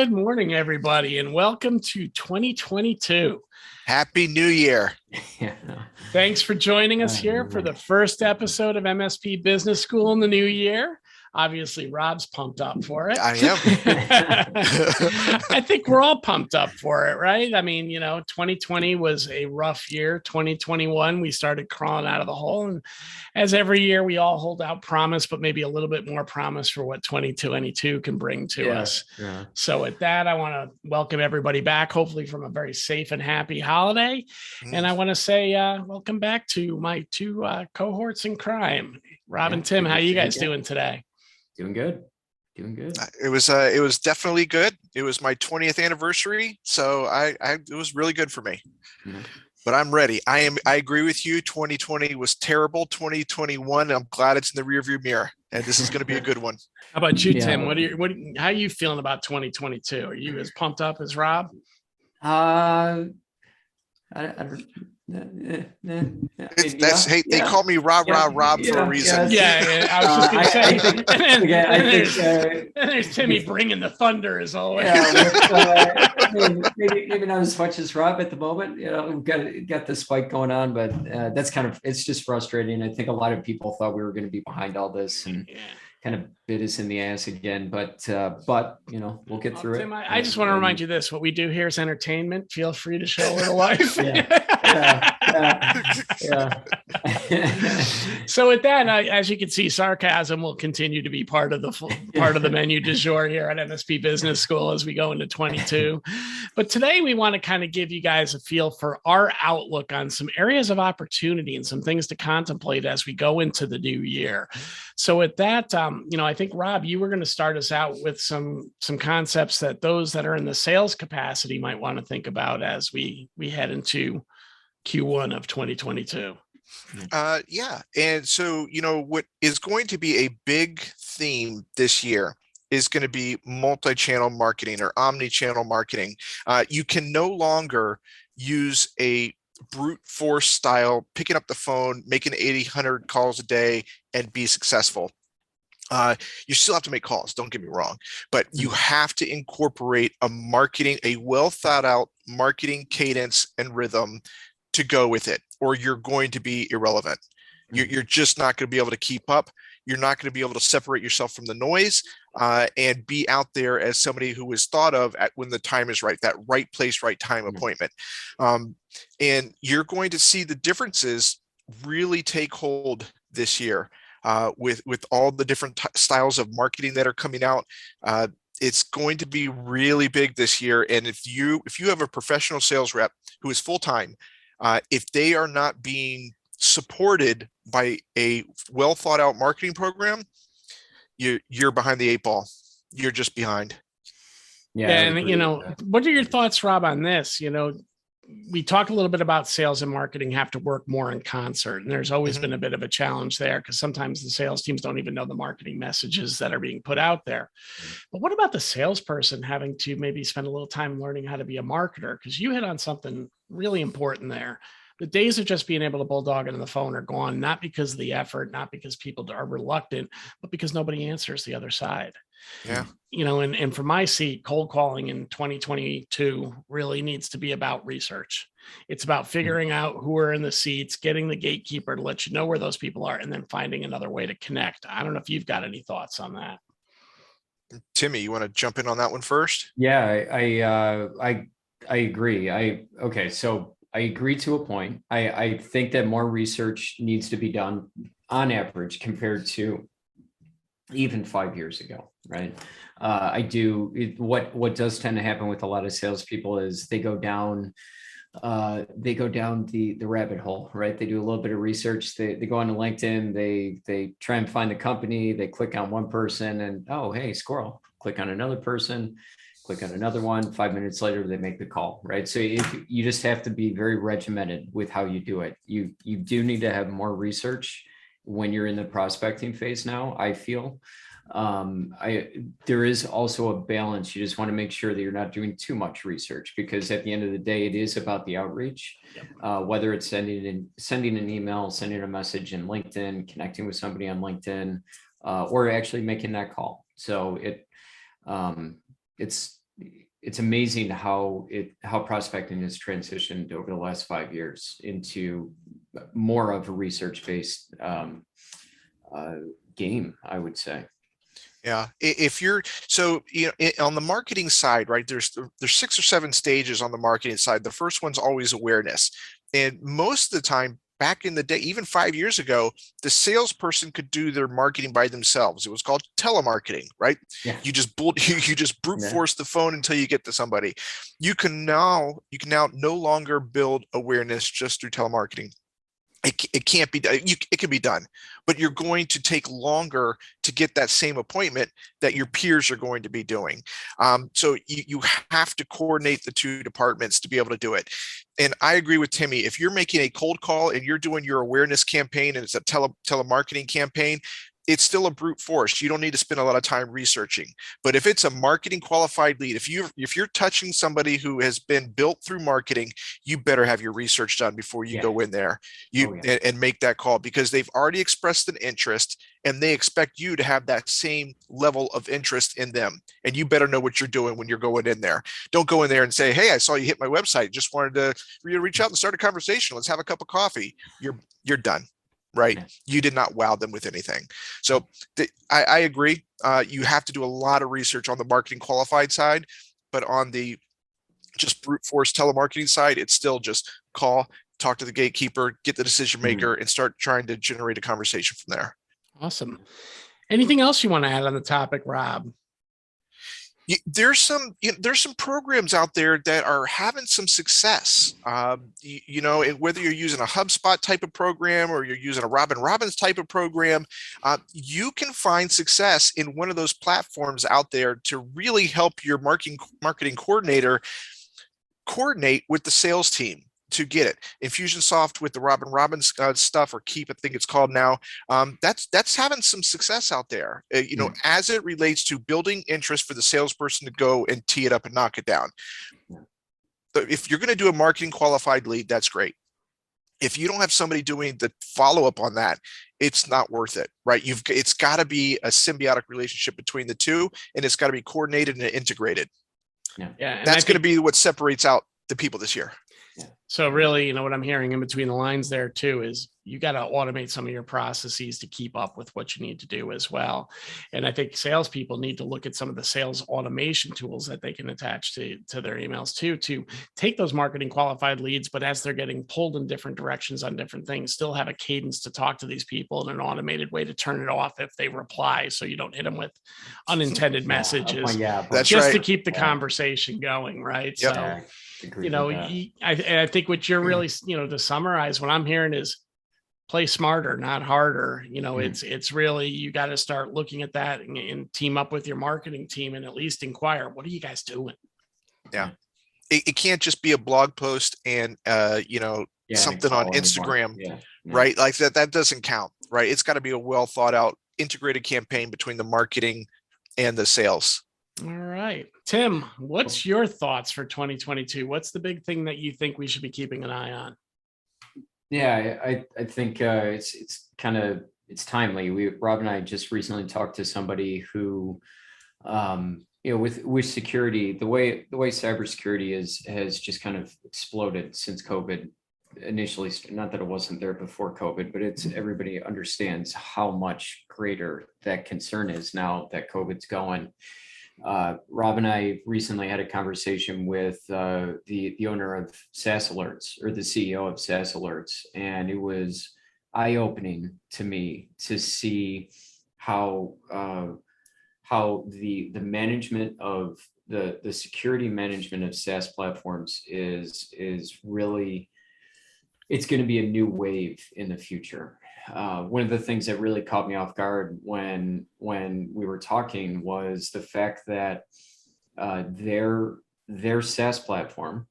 Good morning, everybody, and welcome to 2022. Happy New Year. Yeah. Thanks for joining us here for the first episode of MSP Business School in the new year. Obviously, Robb's pumped up for it. I am. I think we're all pumped up for it, right? I mean, 2020 was a rough year. 2021, we started crawling out of the hole. And as every year, we all hold out promise, but maybe a little bit more promise for what 2022 can bring to us. Yeah. So with that, I want to welcome everybody back, hopefully from a very safe and happy holiday. And I want to say welcome back to my two cohorts in crime. Robb and Tim, how you guys doing today? Doing good. It was definitely good. It was my 20th anniversary, so it was really good for me. Mm-hmm. But I'm ready. I agree with you. 2020 was terrible. 2021, I'm glad it's in the rearview mirror, and this is going to be a good one. How about you, Tim? How are you feeling about 2022? Are you as pumped up as Robb? They call me Robb for a reason. Yeah, I was just gonna say. There's Timmy bringing the thunder as always. Maybe not as much as Robb at the moment. We've got the spike going on, but it's just frustrating. I think a lot of people thought we were going to be behind all this and kind of bit us in the ass again, but we'll get through Tim, it. I just want to remind you this: what we do here is entertainment. Feel free to show a little life. So with that, as you can see, sarcasm will continue to be part of the menu du jour here at MSP Business School as we go into 22. But today we want to kind of give you guys a feel for our outlook on some areas of opportunity and some things to contemplate as we go into the new year. So with that, I think Robb, you were going to start us out with some concepts that those that are in the sales capacity might want to think about as we head into Q1 of 2022. And so, what is going to be a big theme this year is going to be multi-channel marketing or omni-channel marketing. You can no longer use a brute force style, picking up the phone, making 800 calls a day and be successful. You still have to make calls, don't get me wrong, but you have to incorporate a well thought out marketing cadence and rhythm to go with it, or you're going to be irrelevant. You're just not going to be able to keep up. You're not going to be able to separate yourself from the noise and be out there as somebody who is thought of when the time is right, that right place, right time appointment. And you're going to see the differences really take hold this year with all the different styles of marketing that are coming out. It's going to be really big this year. And if you have a professional sales rep who is full-time, if they are not being supported by a well thought out marketing program, you're behind the eight ball. You're just behind. Yeah. And what are your thoughts, Robb, on this? We talk a little bit about sales and marketing have to work more in concert. And there's always been a bit of a challenge there because sometimes the sales teams don't even know the marketing messages that are being put out there. But what about the salesperson having to maybe spend a little time learning how to be a marketer? Because you hit on something really important there. The days of just being able to bulldog it on the phone are gone, not because of the effort, not because people are reluctant, but because nobody answers the other side. Yeah. And from my seat, cold calling in 2022 really needs to be about research. It's about figuring out who are in the seats, getting the gatekeeper to let you know where those people are, and then finding another way to connect. I don't know if you've got any thoughts on that. Timmy, you want to jump in on that one first? Yeah, I agree. So I agree to a point. I think that more research needs to be done on average compared to even 5 years ago, right? What does tend to happen with a lot of salespeople is they go down the rabbit hole, right? They do a little bit of research. They go onto LinkedIn, they try and find the company, they click on one person and, oh, hey, squirrel, click on another person, click on another one. 5 minutes later, they make the call, right? So you just have to be very regimented with how you do it. You do need to have more research when you're in the prospecting phase now, I feel. There is also a balance. You just want to make sure that you're not doing too much research, because at the end of the day, it is about the outreach, whether it's sending an email, sending a message in LinkedIn, connecting with somebody on or actually making that call. So it's it's amazing how prospecting has transitioned over the last 5 years into more of a research-based game, I would say. Yeah, if you're on the marketing side, right, there's 6 or 7 stages on the marketing side. The first one's always awareness. And most of the time, back in the day, even 5 years ago, the salesperson could do their marketing by themselves. It was called telemarketing, right? Yeah. You just brute force the phone until you get to somebody. You can now no longer build awareness just through telemarketing. It can't be done. It can be done, but you're going to take longer to get that same appointment that your peers are going to be doing. So you have to coordinate the 2 departments to be able to do it. And I agree with Timmy. If you're making a cold call and you're doing your awareness campaign and it's a telemarketing campaign, it's still a brute force. You don't need to spend a lot of time researching. But if it's a marketing qualified lead, if you're touching somebody who has been built through marketing, you better have your research done before you go in there and make that call, because they've already expressed an interest and they expect you to have that same level of interest in them. And you better know what you're doing when you're going in there. Don't go in there and say, hey, I saw you hit my website. Just wanted to reach out and start a conversation. Let's have a cup of coffee. You're done. Right? You did not wow them with anything. So I agree. You have to do a lot of research on the marketing qualified side, but on the just brute force telemarketing side, it's still just call, talk to the gatekeeper, get the decision maker, and start trying to generate a conversation from there. Awesome. Anything else you want to add on the topic, Rob? There's some programs out there that are having some success. Whether you're using a HubSpot type of program or you're using a Robbins type of program, you can find success in one of those platforms out there to really help your marketing coordinator coordinate with the sales team to get it. Infusionsoft with the Robbins stuff, or Keep, I think it's called now. That's having some success out there. As it relates to building interest for the salesperson to go and tee it up and knock it down. But if you're going to do a marketing qualified lead, that's great. If you don't have somebody doing the follow up on that, it's not worth it, right? It's got to be a symbiotic relationship between the two, and it's got to be coordinated and integrated. Yeah, that's going to be what separates out the people this year. So really, what I'm hearing in between the lines there too is you got to automate some of your processes to keep up with what you need to do as well. And I think salespeople need to look at some of the sales automation tools that they can attach to their emails too, to take those marketing qualified leads, but as they're getting pulled in different directions on different things, still have a cadence to talk to these people in an automated way to turn it off if they reply, so you don't hit them with unintended messages. That's just right. to keep the conversation going, right? Yep. So I think what you're really, to summarize, what I'm hearing is play smarter, not harder. It's really, you got to start looking at that and team up with your marketing team and at least inquire, what are you guys doing? Yeah. It can't just be a blog post and, something on Instagram, right? Like that doesn't count, right? It's got to be a well thought out, integrated campaign between the marketing and the sales. All right. Tim, what's your thoughts for 2022? What's the big thing that you think we should be keeping an eye on? Yeah, I think it's timely. Rob and I just recently talked to somebody who, with security, the way cybersecurity has just kind of exploded since COVID initially. Not that it wasn't there before COVID, but everybody understands how much greater that concern is now that COVID's going. Rob and I recently had a conversation with the owner of SaaS Alerts, or the CEO of SaaS Alerts, and it was eye-opening to me to see how the management of the security management of SaaS platforms is really, it's going to be a new wave in the future. One of the things that really caught me off guard when we were talking was the fact that their SaaS platform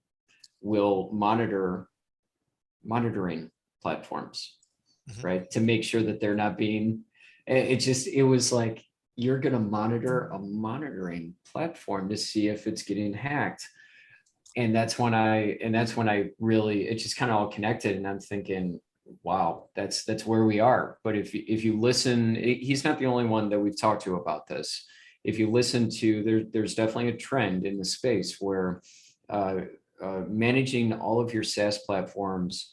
will monitoring platforms, right? To make sure that they're not being, it was like, you're going to monitor a monitoring platform to see if it's getting hacked. And that's when I really, it just kind of all connected, and I'm thinking, wow, that's where we are. But if you listen, he's not the only one that we've talked to about this. if you listen to, there's definitely a trend in the space where managing all of your SaaS platforms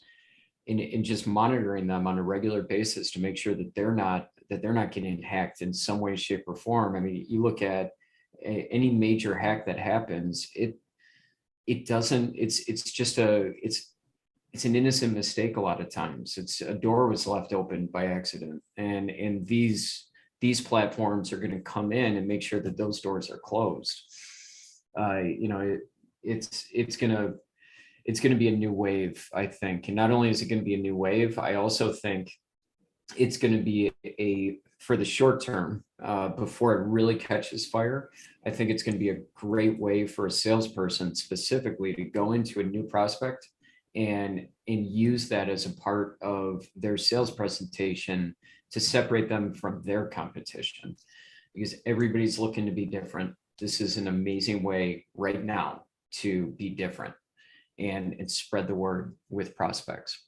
and just monitoring them on a regular basis to make sure that they're not getting hacked in some way, shape, or form. I mean, you look at any major hack that happens, it's an innocent mistake a lot of times. It's a door was left open by accident, and these platforms are going to come in and make sure that those doors are closed. It's going to be a new wave, I think. And not only is it going to be a new wave, I also think it's going to be for the short term, before it really catches fire. I think it's going to be a great way for a salesperson specifically to go into a new prospect and use that as a part of their sales presentation to separate them from their competition, because everybody's looking to be different. This is an amazing way right now to be different and spread the word with prospects.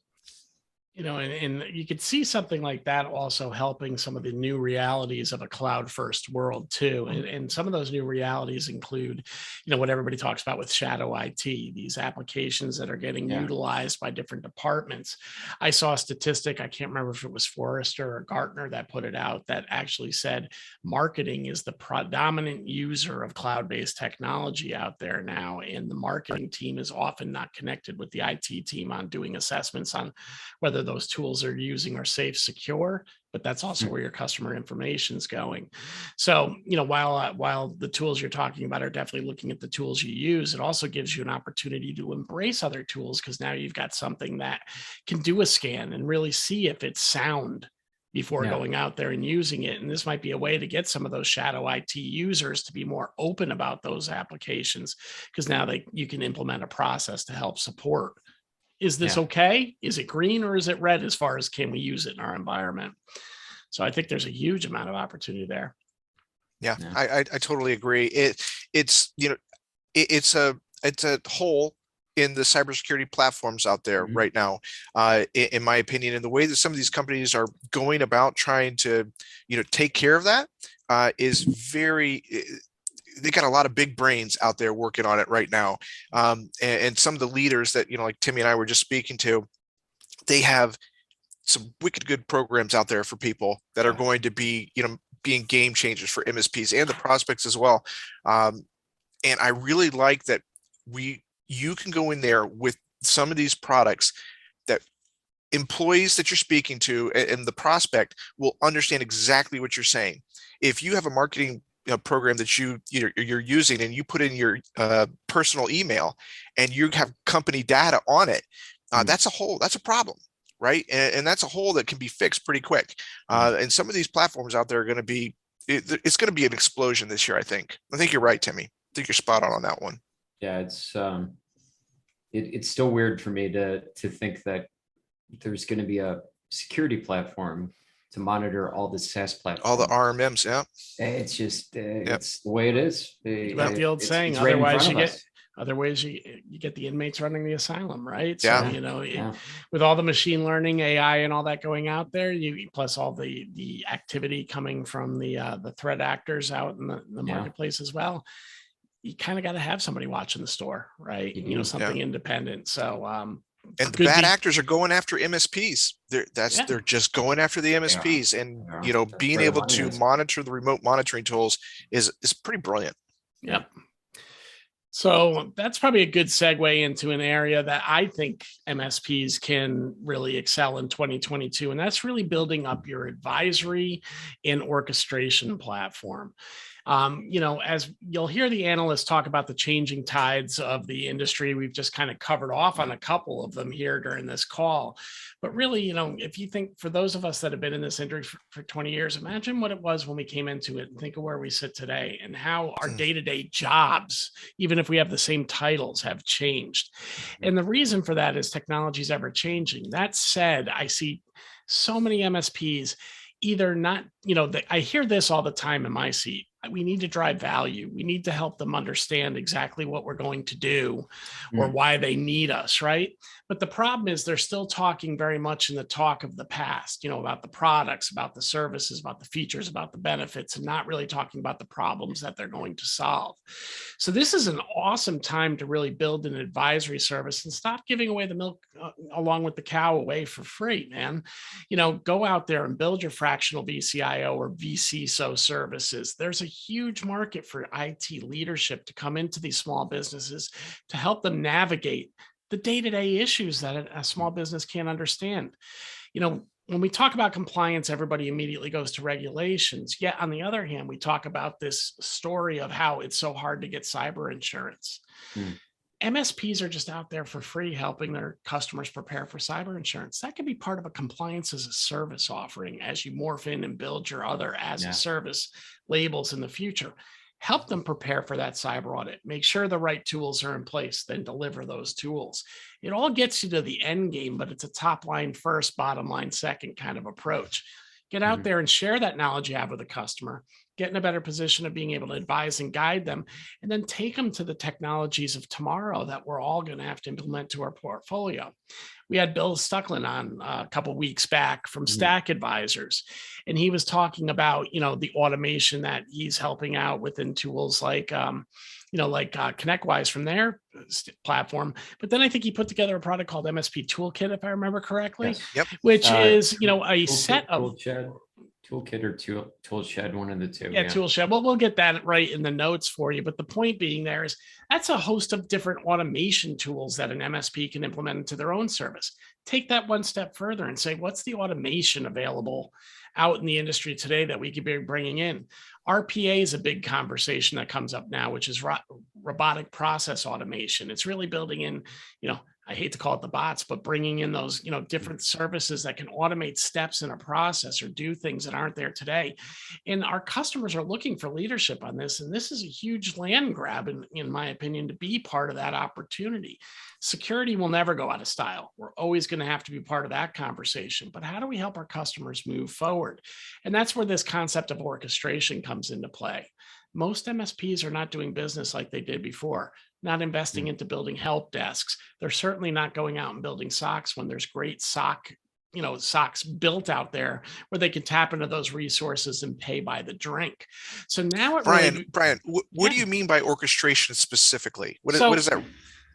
And you could see something like that also helping some of the new realities of a cloud first world too. And some of those new realities include, what everybody talks about with shadow IT, these applications that are getting utilized by different departments. I saw a statistic, I can't remember if it was Forrester or Gartner that put it out, that actually said marketing is the predominant user of cloud-based technology out there now. And the marketing team is often not connected with the IT team on doing assessments on whether those tools are using are safe, secure, but that's also where your customer information is going. So, while the tools you're talking about are definitely looking at the tools you use, it also gives you an opportunity to embrace other tools, because now you've got something that can do a scan and really see if it's sound before going out there and using it. And this might be a way to get some of those shadow IT users to be more open about those applications, because now you can implement a process to help support. Is this okay? Is it green or is it red as far as can we use it in our environment? So I think there's a huge amount of opportunity there. Yeah. I totally agree. It's a hole in the cybersecurity platforms out there right now, in my opinion. And the way that some of these companies are going about trying to, take care of that is they got a lot of big brains out there working on it right now. And some of the leaders that, like Timmy and I were just speaking to, they have some wicked good programs out there for people that are going to be, being game changers for MSPs and the prospects as well. And I really like that you can go in there with some of these products that employees that you're speaking to and the prospect will understand exactly what you're saying. If you have a marketing program that you're using and you put in your personal email and you have company data on it, that's a problem, right? And that's a hole that can be fixed pretty quick. And some of these platforms out there are going to be, it's going to be an explosion this year. I think you're right, Timmy. I think you're spot on that one. Yeah, it's still weird for me to think that there's going to be a security platform to monitor all the SaaS platforms, all the RMMs. Yeah, it's just it's the way it is. About the old saying, otherwise you get the inmates running the asylum, right? So with all the machine learning, AI, and all that going out there, plus all the activity coming from the threat actors out in the marketplace as well, you kind of got to have somebody watching the store, right? Something independent. So and the bad actors are going after MSPs. They're just going after the MSPs, and being able to monitor the remote monitoring tools is pretty brilliant. Yep. So that's probably a good segue into an area that I think MSPs can really excel in 2022, and that's really building up your advisory and orchestration platform. As you'll hear the analysts talk about the changing tides of the industry, we've just kind of covered off on a couple of them here during this call. But really, if you think, for those of us that have been in this industry for 20 years, imagine what it was when we came into it and think of where we sit today and how our day-to-day jobs, even if we have the same titles, have changed. And the reason for that is technology is ever changing. That said, I see so many MSPs either not, I hear this all the time in my seat. we need to drive value. We need to help them understand exactly what we're going to do or why they need us, right? But the problem is they're still talking very much in the talk of the past, about the products, about the services, about the features, about the benefits, and not really talking about the problems that they're going to solve. So this is an awesome time to really build an advisory service and stop giving away the milk along with the cow away for free, man. Go out there and build your fractional VCIO or VCSO services. There's a huge market for IT leadership to come into these small businesses to help them navigate the day-to-day issues that a small business can't understand. When we talk about compliance, everybody immediately goes to regulations. Yet on the other hand, we talk about this story of how it's so hard to get cyber insurance. MSPs are just out there for free, helping their customers prepare for cyber insurance. That could be part of a compliance as a service offering as you morph in and build your other as a service labels in the future. Help them prepare for that cyber audit. Make sure the right tools are in place, then deliver those tools. It all gets you to the end game, but it's a top line first, bottom line second kind of approach. Get out there and share that knowledge you have with the customer. Get in a better position of being able to advise and guide them, and then take them to the technologies of tomorrow that we're all going to have to implement to our portfolio. We had Bill Stucklin on a couple of weeks back from Stack Advisors, and he was talking about, the automation that he's helping out within tools like, ConnectWise from their platform. But then I think he put together a product called MSP Toolkit, if I remember correctly, which is, a set of Toolkit or Toolshed, one of the two. Yeah, Toolshed. Well, we'll get that right in the notes for you. But the point being there is that's a host of different automation tools that an MSP can implement into their own service. Take that one step further and say, what's the automation available out in the industry today that we could be bringing in? RPA is a big conversation that comes up now, which is robotic process automation. It's really building in, I hate to call it the bots, but bringing in those, different services that can automate steps in a process or do things that aren't there today. And our customers are looking for leadership on this. And this is a huge land grab, in my opinion, to be part of that opportunity. Security will never go out of style. We're always going to have to be part of that conversation. But how do we help our customers move forward? And that's where this concept of orchestration comes into play. Most MSPs are not doing business like they did before, not investing into building help desks. They're certainly not going out and building SOCs when there's great SOCs built out there where they can tap into those resources and pay by the drink. So now Brian, what do you mean by orchestration specifically? What is that?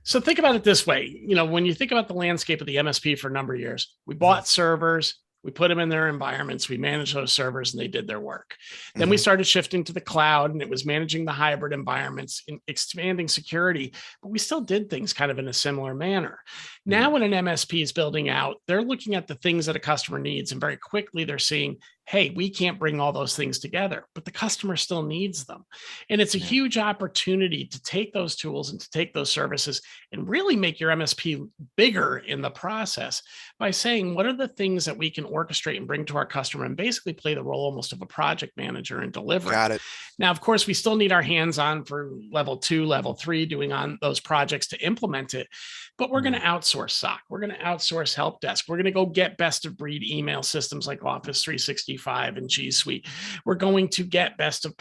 So think about it this way. When you think about the landscape of the MSP for a number of years, we bought servers, we put them in their environments, we managed those servers, and they did their work. Then we started shifting to the cloud, and it was managing the hybrid environments and expanding security, but we still did things kind of in a similar manner. Now, when an MSP is building out, they're looking at the things that a customer needs, and very quickly they're seeing, hey, we can't bring all those things together, but the customer still needs them. And it's a huge opportunity to take those tools and to take those services and really make your MSP bigger in the process by saying, what are the things that we can orchestrate and bring to our customer, and basically play the role almost of a project manager and deliver. Got it. Now, of course, we still need our hands on for level 2, level 3, doing on those projects to implement it. But we're going to outsource SOC. We're going to outsource help desk. We're going to go get best of breed email systems like Office 365 and G Suite. We're going to get best of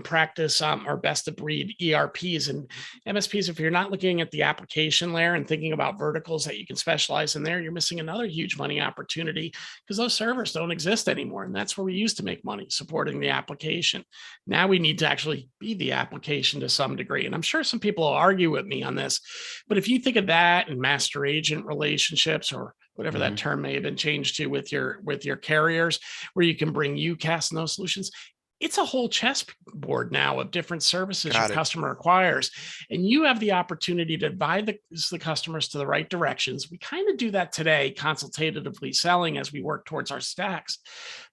practice or best of breed ERPs and MSPs. If you're not looking at the application layer and thinking about verticals that you can specialize in there, you're missing another huge money opportunity, because those servers don't exist anymore. And that's where we used to make money, supporting the application. Now we need to actually be the application to some degree. And I'm sure some people will argue with me on this, but if you think of that and master agent relationships, or whatever that term may have been changed to with your carriers, where you can bring UCAS and those solutions, it's a whole chessboard now of different services your customer requires. And you have the opportunity to advise the customers to the right directions. We kind of do that today, consultatively selling as we work towards our stacks,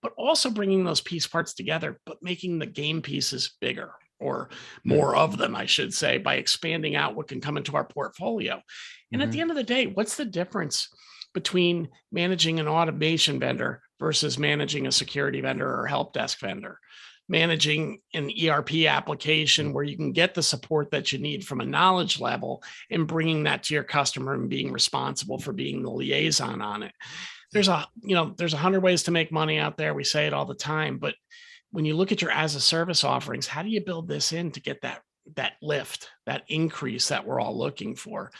but also bringing those piece parts together, but making the game pieces bigger, or more of them, I should say, by expanding out what can come into our portfolio. And at the end of the day, what's the difference between managing an automation vendor versus managing a security vendor or help desk vendor? Managing an ERP application where you can get the support that you need from a knowledge level, and bringing that to your customer and being responsible for being the liaison on it. There's 100 ways to make money out there. We say it all the time, but when you look at your as a service offerings, how do you build this in to get that lift, that increase that we're all looking for?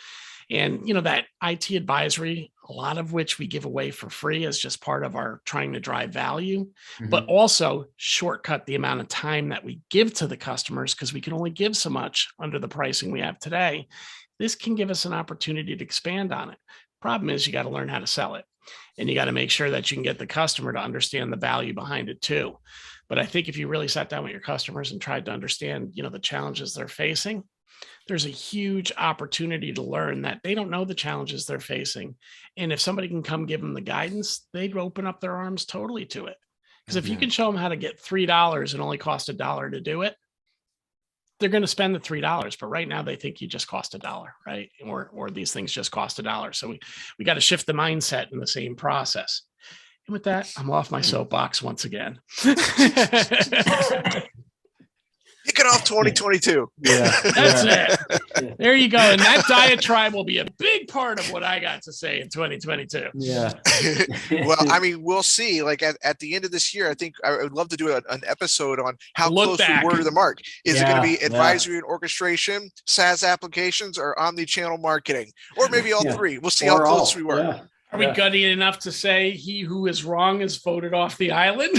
And, that IT advisory, a lot of which we give away for free as just part of our trying to drive value, but also shortcut the amount of time that we give to the customers, because we can only give so much under the pricing we have today. This can give us an opportunity to expand on it. Problem is, you got to learn how to sell it, and you got to make sure that you can get the customer to understand the value behind it too. But I think if you really sat down with your customers and tried to understand, the challenges they're facing, there's a huge opportunity to learn that they don't know the challenges they're facing. And if somebody can come give them the guidance, they'd open up their arms totally to it. Because if you can show them how to get $3 and only cost $1 to do it, they're going to spend the $3. But right now they think you just cost $1, right? Or these things just cost $1. So we got to shift the mindset in the same process. And with that, I'm off my soapbox once again. Kick it off 2022. Yeah, that's it. There you go. And that diatribe will be a big part of what I got to say in 2022. Yeah. Well, I mean, we'll see. Like at the end of this year, I think I would love to do an episode on how close we were to the mark. Is it going to be advisory and orchestration, SaaS applications, or omni-channel marketing, or maybe all three? We'll see how close we were. Yeah. Are we gutty enough to say he who is wrong is voted off the island?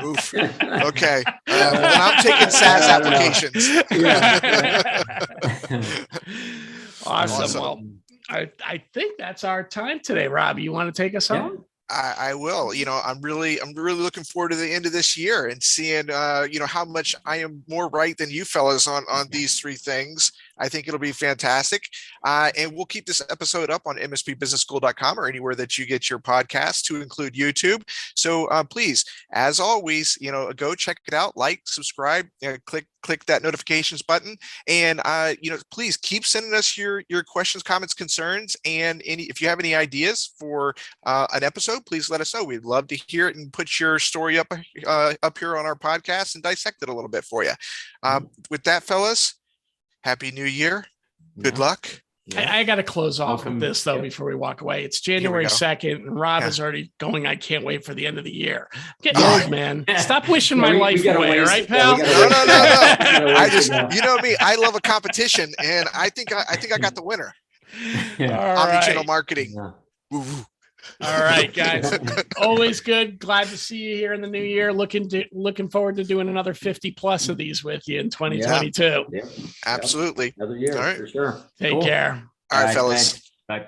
Oof. Okay. Then I'm taking SaaS applications. Awesome. Well, I think that's our time today. Rob, you want to take us home? I will. I'm really looking forward to the end of this year and seeing, how much I am more right than you fellas on these three things. I think it'll be fantastic. And we'll keep this episode up on mspbusinessschool.com or anywhere that you get your podcasts, to include YouTube. So please, as always, go check it out, like, subscribe, click that notifications button. And, please keep sending us your questions, comments, concerns. And if you have any ideas for an episode, please let us know. We'd love to hear it and put your story up here on our podcast and dissect it a little bit for you. With that, fellas, Happy New Year. Good luck. I got to close off with this, though, before we walk away. It's January 2nd, and Rob is already going, I can't wait for the end of the year. I'm getting old, man. Stop wishing my life away, all right, pal? No. I just, me, I love a competition, and I think I got the winner. Omnichannel marketing. Yeah. All right, guys. Always good. Glad to see you here in the new year. Looking forward to doing another 50 plus of these with you in 2022. Yeah. Absolutely. Another year, for sure. Take care. All right, fellas. Thanks. Bye.